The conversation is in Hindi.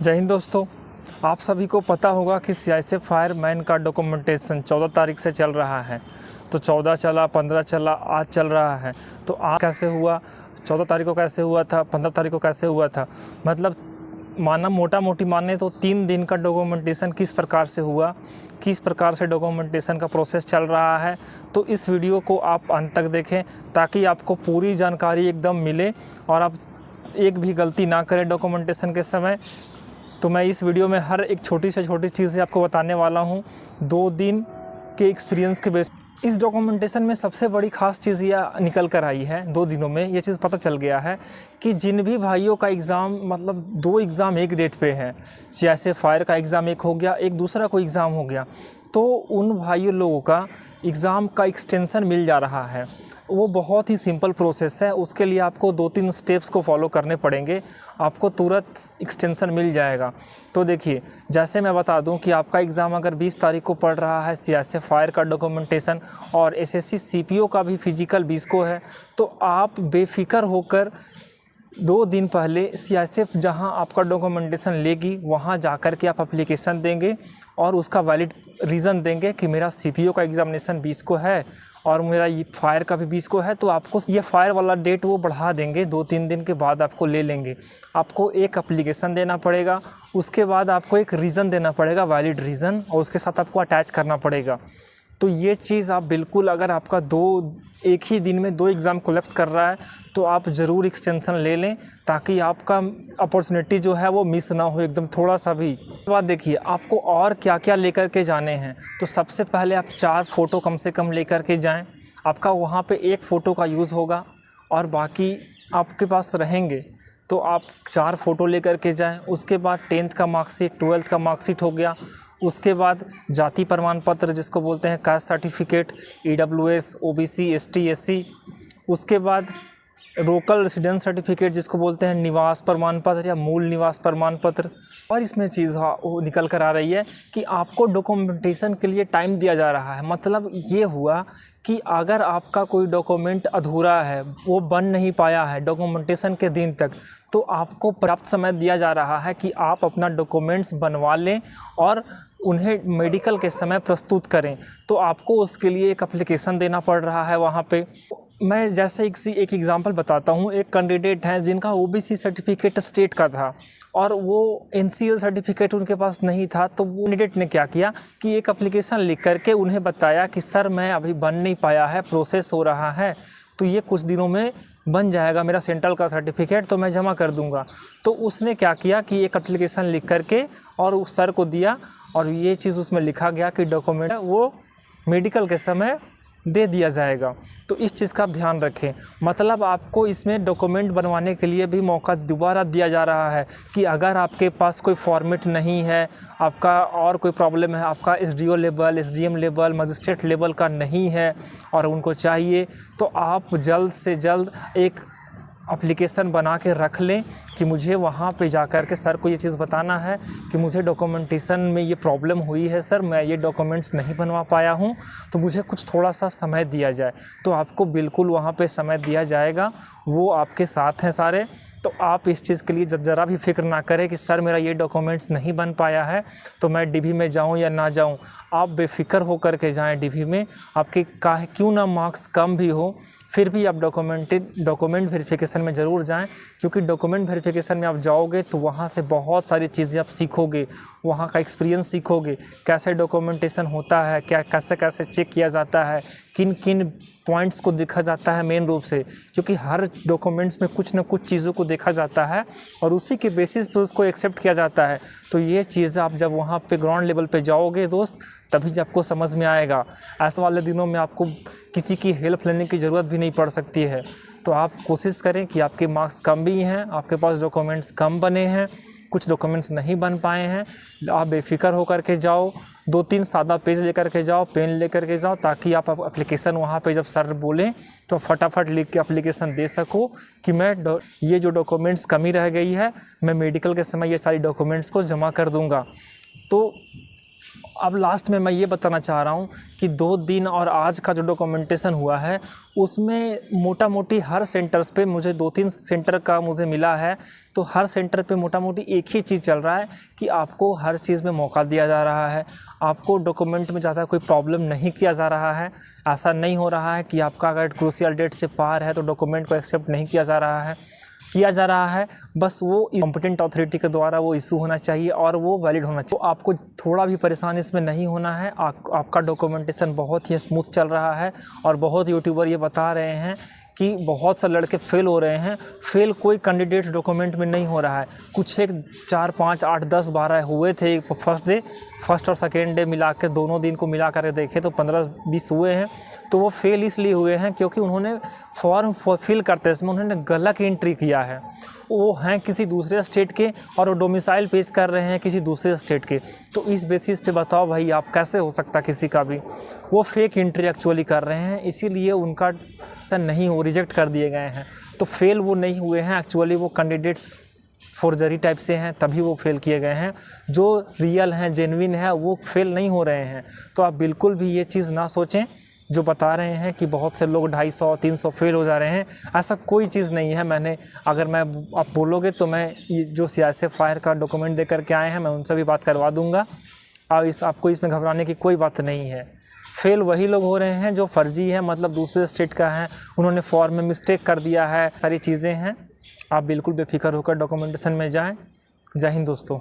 जय हिंद दोस्तों। आप सभी को पता होगा कि सीआईएसएफ फायरमैन का डॉक्यूमेंटेशन 14 तारीख से चल रहा है। तो 14 चला, 15 चला, आज चल रहा है। तो आज कैसे हुआ, 14 तारीख को कैसे हुआ था, 15 तारीख को कैसे हुआ था, मतलब मोटा मोटी माने तो 3 दिन का डॉक्यूमेंटेशन किस प्रकार से हुआ, किस प्रकार से डॉक्यूमेंटेशन का प्रोसेस चल रहा है। तो इस वीडियो को आप अंत तक देखें ताकि आपको पूरी जानकारी एकदम मिले और आप एक भी गलती ना करें डॉक्यूमेंटेशन के समय। तो मैं इस वीडियो में हर एक छोटी से छोटी चीज़ें आपको बताने वाला हूँ 2 दिन के एक्सपीरियंस के बेस। इस डॉक्यूमेंटेशन में सबसे बड़ी ख़ास चीज़ यह निकल कर आई है, 2 दिनों में ये चीज़ पता चल गया है कि जिन भी भाइयों का एग्ज़ाम, मतलब 2 एग्ज़ाम एक डेट पे हैं, जैसे फायर का एग्ज़ाम एक हो गया, एक दूसरा कोई एग्ज़ाम हो गया, तो उन भाइयों लोगों का एग्ज़ाम का एक्सटेंशन मिल जा रहा है। वो बहुत ही सिंपल प्रोसेस है, उसके लिए आपको 2-3 स्टेप्स को फॉलो करने पड़ेंगे, आपको तुरंत एक्सटेंशन मिल जाएगा। तो देखिए, जैसे मैं बता दूं कि आपका एग्ज़ाम अगर 20 तारीख को पड़ रहा है सीआईएसएफ फायर का डॉक्यूमेंटेशन और एसएससी सीपीओ का भी फिजिकल 20 को है, तो आप बेफिक्र होकर 2 दिन पहले सीआईएसएफ जहां आपका डॉक्यूमेंटेशन लेगी वहां जाकर के आप एप्लीकेशन देंगे और उसका वैलिड रीज़न देंगे कि मेरा सीपीओ का एग्ज़ामिनेशन 20 को है और मेरा ये फायर का भी 20 को है। तो आपको ये फायर वाला डेट वो बढ़ा देंगे, 2-3 दिन के बाद आपको ले लेंगे। आपको एक एप्लीकेशन देना पड़ेगा, उसके बाद आपको एक रीज़न देना पड़ेगा, वैलिड रीज़न, और उसके साथ आपको अटैच करना पड़ेगा। तो ये चीज़ आप बिल्कुल, अगर आपका एक ही दिन में 2 एग्ज़ाम कोलैप्स कर रहा है तो आप ज़रूर एक्सटेंशन ले लें ताकि आपका अपॉर्चुनिटी जो है वो मिस ना हो एकदम थोड़ा सा भी। बात देखिए, आपको और क्या क्या लेकर के जाने हैं। तो सबसे पहले आप 4 फ़ोटो कम से कम लेकर के जाएं। आपका वहाँ पे 1 फ़ोटो का यूज़ होगा और बाकी आपके पास रहेंगे, तो आप 4 फ़ोटो लेकर के जाएँ। उसके बाद 10th का मार्कशीट, 12th का मार्कशीट हो गया। उसके बाद जाति प्रमाण पत्र जिसको बोलते हैं caste certificate, EWS, OBC, ST, SC. उसके बाद लोकल रेसिडेंस सर्टिफिकेट जिसको बोलते हैं निवास प्रमाण पत्र या मूल निवास प्रमाण पत्र। और इसमें चीज़ वो निकल कर आ रही है कि आपको डॉक्यूमेंटेशन के लिए टाइम दिया जा रहा है। मतलब ये हुआ कि अगर आपका कोई डॉक्यूमेंट अधूरा है, वो बन नहीं पाया है डॉक्यूमेंटेशन के दिन तक, तो आपको पर्याप्त समय दिया जा रहा है कि आप अपना डॉक्यूमेंट्स बनवा लें और उन्हें मेडिकल के समय प्रस्तुत करें। तो आपको उसके लिए एक एप्लीकेशन देना पड़ रहा है वहाँ पे। मैं जैसे एक एग्ज़ाम्पल बताता हूँ। एक कैंडिडेट हैं जिनका ओबीसी सर्टिफिकेट स्टेट का था और वो एनसीएल सर्टिफिकेट उनके पास नहीं था। तो वो कैंडिडेट ने क्या किया कि एक एप्लीकेशन लिख करके उन्हें बताया कि सर मैं अभी बन नहीं पाया है, प्रोसेस हो रहा है, तो ये कुछ दिनों में बन जाएगा मेरा सेंट्रल का सर्टिफिकेट, तो मैं जमा कर दूंगा। तो उसने क्या किया कि एक एप्लीकेशन लिख करके और उस सर को दिया और ये चीज़ उसमें लिखा गया कि डॉक्यूमेंट वो मेडिकल के समय दे दिया जाएगा। तो इस चीज़ का आप ध्यान रखें। मतलब आपको इसमें डॉक्यूमेंट बनवाने के लिए भी मौका दोबारा दिया जा रहा है कि अगर आपके पास कोई फॉर्मेट नहीं है, आपका और कोई प्रॉब्लम है, आपका SDO level, SDM level, magistrate level का नहीं है और उनको चाहिए, तो आप जल्द से जल्द एक एप्लीकेशन बना के रख लें कि मुझे वहाँ पे जाकर के सर को ये चीज़ बताना है कि मुझे डॉक्यूमेंटेशन में ये प्रॉब्लम हुई है सर, मैं ये डॉक्यूमेंट्स नहीं बनवा पाया हूँ, तो मुझे कुछ थोड़ा सा समय दिया जाए। तो आपको बिल्कुल वहाँ पे समय दिया जाएगा, वो आपके साथ हैं सारे। तो आप इस चीज़ के लिए ज़रा भी फिक्र ना करें कि सर मेरा ये डॉक्यूमेंट्स नहीं बन पाया है तो मैं डीवी में जाऊं या ना जाऊं। आप बेफिक्र होकर के जाएं डीवी में। आपके क्यों ना मार्क्स कम भी हो, फिर भी आप डॉक्यूमेंट वेरिफिकेशन में ज़रूर जाएं, क्योंकि डॉक्यूमेंट वेरिफिकेशन में आप जाओगे तो वहाँ से बहुत सारी चीज़ें आप सीखोगे, वहाँ का एक्सपीरियंस सीखोगे, कैसे डॉक्यूमेंटेशन होता है, क्या कैसे कैसे चेक किया जाता है, किन किन पॉइंट्स को देखा जाता है मेन रूप से, क्योंकि हर डॉक्यूमेंट्स में कुछ न कुछ चीज़ों को देखा जाता है और उसी के बेसिस पे उसको एक्सेप्ट किया जाता है। तो ये चीज़ आप जब वहाँ पे ग्राउंड लेवल पे जाओगे दोस्त, तभी आपको समझ में आएगा। ऐसे वाले दिनों में आपको किसी की हेल्प लेने की ज़रूरत भी नहीं पड़ सकती है। तो आप कोशिश करें कि आपके मार्क्स कम भी हैं, आपके पास डॉक्यूमेंट्स कम बने हैं, कुछ डॉक्यूमेंट्स नहीं बन पाए हैं, आप बेफिक्र होकर के जाओ। 2-3 सादा पेज लेकर के जाओ, पेन लेकर के जाओ, ताकि आप एप्लीकेशन वहाँ पे जब सर बोलें तो फटाफट लिख के एप्लीकेशन दे सको कि मैं ये जो डॉक्यूमेंट्स कमी रह गई है, मैं मेडिकल के समय ये सारी डॉक्यूमेंट्स को जमा कर दूँगा। तो अब लास्ट में मैं ये बताना चाह रहा हूँ कि 2 दिन और आज का जो डॉक्यूमेंटेशन हुआ है उसमें मोटा मोटी हर सेंटर्स पे मुझे 2-3 सेंटर का मुझे मिला है, तो हर सेंटर पे मोटा मोटी एक ही चीज़ चल रहा है कि आपको हर चीज़ में मौका दिया जा रहा है, आपको डॉक्यूमेंट में ज़्यादा कोई प्रॉब्लम नहीं किया जा रहा है। ऐसा नहीं हो रहा है कि आपका अगर क्रूशियल डेट से पार है तो डॉक्यूमेंट को एक्सेप्ट नहीं किया जा रहा है, बस वो कॉम्पिटेंट अथॉरिटी के द्वारा वो इशू होना चाहिए और वो वैलिड होना चाहिए। तो आपको थोड़ा भी परेशानी इसमें नहीं होना है। आपका डॉक्यूमेंटेशन बहुत ही स्मूथ चल रहा है और बहुत यूट्यूबर ये बता रहे हैं कि बहुत से लड़के फेल हो रहे हैं। फेल कोई कैंडिडेट डॉक्यूमेंट में नहीं हो रहा है, कुछ एक 4, 5, 8, 10, 12 हुए थे फर्स्ट और सेकेंड डे मिला के, दोनों दिन को मिला कर देखे तो 15-20 हुए हैं। तो वो फेल इसलिए हुए हैं क्योंकि उन्होंने फॉर्म फिल करते समय उन्होंने गलत एंट्री किया है। वो हैं किसी दूसरे स्टेट के और वो डोमिसाइल पेश कर रहे हैं किसी दूसरे स्टेट के। तो इस बेसिस पे बताओ भाई, आप कैसे हो सकता किसी का भी, वो फेक एंट्री एक्चुअली कर रहे हैं, इसीलिए उनका नहीं हो रिजेक्ट कर दिए गए हैं। तो फेल वो नहीं हुए हैं, एक्चुअली वो कैंडिडेट्स फोर्जरी टाइप से हैं तभी वो फेल किए गए हैं। जो रियल हैं, जेन्युइन है, वो फेल नहीं हो रहे हैं। तो आप बिल्कुल भी ये चीज़ ना सोचें जो बता रहे हैं कि बहुत से लोग 250-300 फेल हो जा रहे हैं, ऐसा कोई चीज़ नहीं है। अगर आप बोलोगे तो मैं ये जो CISF फायर का डॉक्यूमेंट दे करके आए हैं मैं उनसे भी बात करवा दूंगा। और आपको इसमें घबराने की कोई बात नहीं है। फेल वही लोग हो रहे हैं जो फर्जी हैं, मतलब दूसरे स्टेट का है, उन्होंने फॉर्म में मिस्टेक कर दिया है, सारी चीज़ें हैं। आप बिल्कुल बेफिक्र होकर डॉक्यूमेंटेशन में जाएँ। जय हिंद दोस्तों।